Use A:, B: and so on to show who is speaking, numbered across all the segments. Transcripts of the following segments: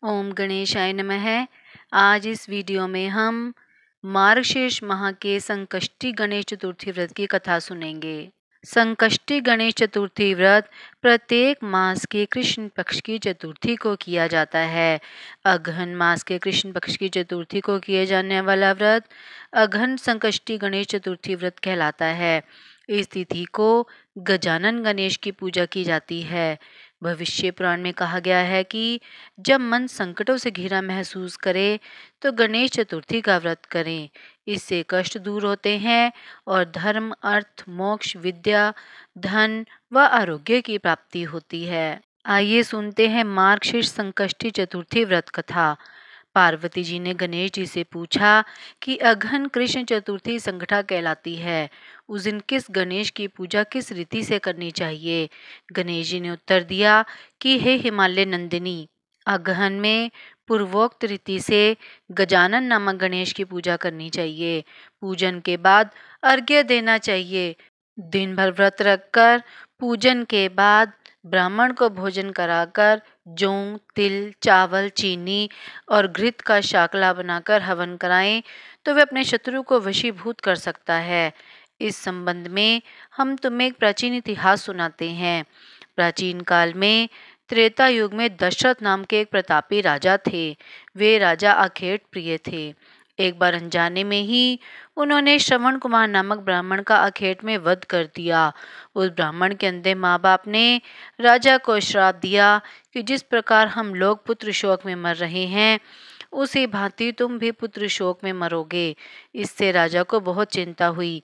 A: ओम गणेशाय नमः। आज इस वीडियो में हम मार्गशीर्ष माह के संकष्टी गणेश चतुर्थी व्रत की कथा सुनेंगे। संकष्टी गणेश चतुर्थी व्रत प्रत्येक मास के कृष्ण पक्ष की चतुर्थी को किया जाता है। अगहन मास के कृष्ण पक्ष की चतुर्थी को किए जाने वाला व्रत अगहन संकष्टी गणेश चतुर्थी व्रत कहलाता है। इस तिथि को गजानन गणेश की पूजा की जाती है। भविष्य पुराण में कहा गया है कि जब मन संकटों से घिरा महसूस करे तो गणेश चतुर्थी का व्रत करें। इससे कष्ट दूर होते हैं और धर्म, अर्थ, मोक्ष, विद्या, धन व आरोग्य की प्राप्ति होती है। आइए सुनते हैं मार्गशीर्ष संकष्टी चतुर्थी व्रत कथा। पार्वती जी ने गणेश जी से पूछा कि अगहन कृष्ण चतुर्थी संकटा कहलाती है, उस दिन किस गणेश की पूजा किस रीति से करनी चाहिए। गणेश जी ने उत्तर दिया कि हे हिमालय नंदिनी, अगहन में पूर्वोक्त रीति से गजानन नामक गणेश की पूजा करनी चाहिए। पूजन के बाद अर्घ्य देना चाहिए। दिन भर व्रत रखकर पूजन के बाद ब्राह्मण को भोजन कराकर जौ, तिल, चावल, चीनी और घृत का शाकला बनाकर हवन कराएं तो वे अपने शत्रु को वशीभूत कर सकता है। इस संबंध में हम तुम्हें एक प्राचीन इतिहास सुनाते हैं। प्राचीन काल में त्रेता युग में दशरथ नाम के एक प्रतापी राजा थे। वे राजा अखेट प्रिय थे। एक बार अनजाने में ही उन्होंने श्रवण कुमार नामक ब्राह्मण का अखेट में वध कर दिया। उस ब्राह्मण के अंधे माँ बाप ने राजा को श्राप दिया कि जिस प्रकार हम लोग पुत्र शोक में मर रहे हैं, उसी भांति तुम भी पुत्र शोक में मरोगे। इससे राजा को बहुत चिंता हुई।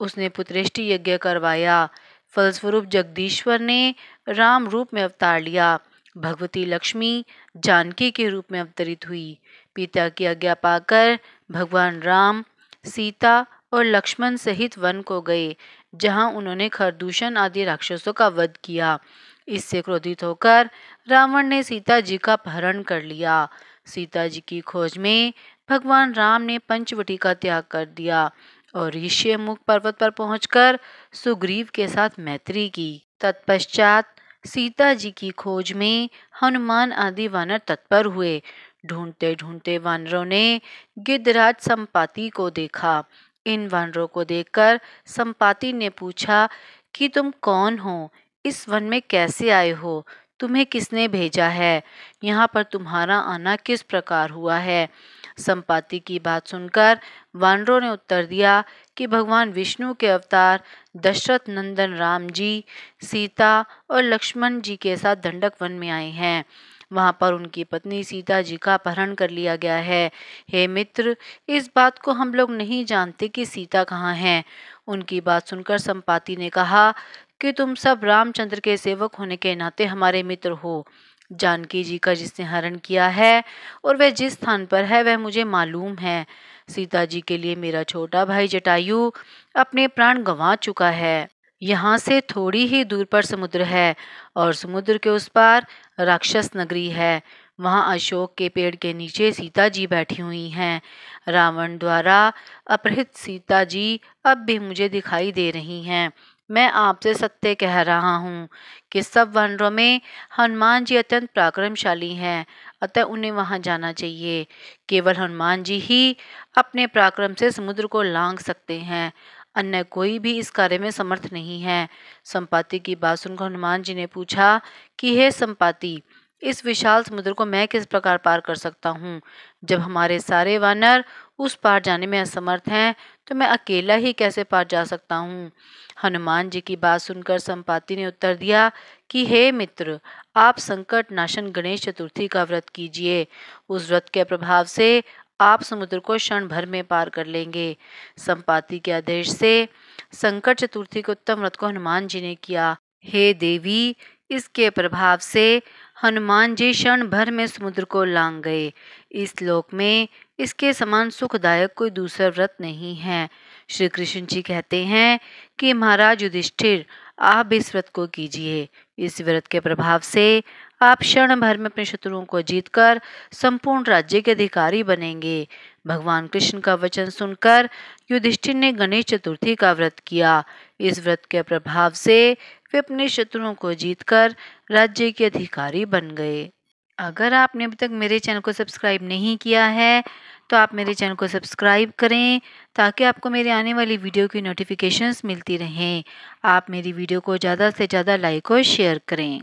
A: उसने पुत्रेष्टि यज्ञ करवाया। फलस्वरूप जगदीश्वर ने राम रूप में अवतार लिया। भगवती लक्ष्मी जानकी के रूप में अवतरित हुई। पिता की आज्ञा पाकर भगवान राम, सीता और लक्ष्मण सहित वन को गए, जहां उन्होंने खरदूषण आदि राक्षसों का वध किया। इससे क्रोधित होकर रावण ने सीता जी का अपहरण कर लिया। सीता जी की खोज में भगवान राम ने पंचवटी का त्याग कर दिया और ऋष्यमुख पर्वत पर पहुंचकर सुग्रीव के साथ मैत्री की। तत्पश्चात सीता जी की खोज में हनुमान आदि वानर तत्पर हुए। ढूंढते ढूंढते वानरों ने गिद्धराज संपाति को देखा। इन वानरों को देखकर संपाति ने पूछा कि तुम कौन हो, इस वन में कैसे आए हो, तुम्हें किसने भेजा है, यहाँ पर तुम्हारा आना किस प्रकार हुआ है। संपाति की बात सुनकर वानरों ने उत्तर दिया कि भगवान विष्णु के अवतार दशरथ नंदन राम जी सीता और लक्ष्मण जी के साथ दंडक वन में आए हैं। वहां पर उनकी पत्नी सीता जी का अपहरण कर लिया गया है। हे मित्र, इस बात को हम लोग नहीं जानते कि सीता कहाँ है। उनकी बात सुनकर संपाति ने कहा कि तुम सब रामचंद्र के सेवक होने के नाते हमारे मित्र हो। जानकी जी का जिसने हरण किया है और वह जिस स्थान पर है वह मुझे मालूम है। सीता जी के लिए मेरा छोटा भाई जटायु अपने प्राण गंवा चुका है। यहाँ से थोड़ी ही दूर पर समुद्र है और समुद्र के उस पार राक्षस नगरी है। वहाँ अशोक के पेड़ के नीचे सीता जी बैठी हुई हैं। रावण द्वारा अपहृत सीता जी अब भी मुझे दिखाई दे रही हैं। मैं आपसे सत्य कह रहा हूँ कि सब वानरों में हनुमान जी अत्यंत पराक्रमशाली हैं, अतः उन्हें वहां जाना चाहिए। केवल हनुमान जी ही अपने पराक्रम से समुद्र को लांघ सकते हैं, अन्य कोई भी इस कार्य में समर्थ नहीं है। संपाति की बात सुनकर हनुमान जी ने पूछा कि हे संपाति, इस विशाल समुद्र को मैं किस प्रकार पार कर सकता हूँ। जब हमारे सारे वानर उस पार जाने में असमर्थ हैं तो मैं अकेला ही कैसे पार जा सकता हूँ। हनुमान जी की बात सुनकर संपाति ने उत्तर दिया कि हे मित्र, आप संकट नाशन गणेश चतुर्थी का व्रत कीजिए। उस व्रत के प्रभाव से आप समुद्र को क्षण भर में पार कर लेंगे। संपाति के आदेश से संकट चतुर्थी के उत्तम व्रत को हनुमान जी ने किया। हे देवी, इसके प्रभाव से हनुमान जी क्षण भर में समुद्र को लांघ गए। इस लोक में इसके समान सुखदायक कोई दूसरा व्रत नहीं है। श्री कृष्ण जी कहते हैं कि महाराज युधिष्ठिर, आप इस व्रत को कीजिए। इस व्रत के प्रभाव से आप क्षण भर में अपने शत्रुओं को जीतकर संपूर्ण राज्य के अधिकारी बनेंगे। भगवान कृष्ण का वचन सुनकर युधिष्ठिर ने गणेश चतुर्थी का व्रत किया। इस व्रत के प्रभाव से वे अपने शत्रुओं को जीतकर राज्य के अधिकारी बन गए। अगर आपने अभी तक मेरे चैनल को सब्सक्राइब नहीं किया है तो आप मेरे चैनल को सब्सक्राइब करें ताकि आपको मेरे आने वाली वीडियो की नोटिफिकेशंस मिलती रहें। आप मेरी वीडियो को ज़्यादा से ज़्यादा लाइक और शेयर करें।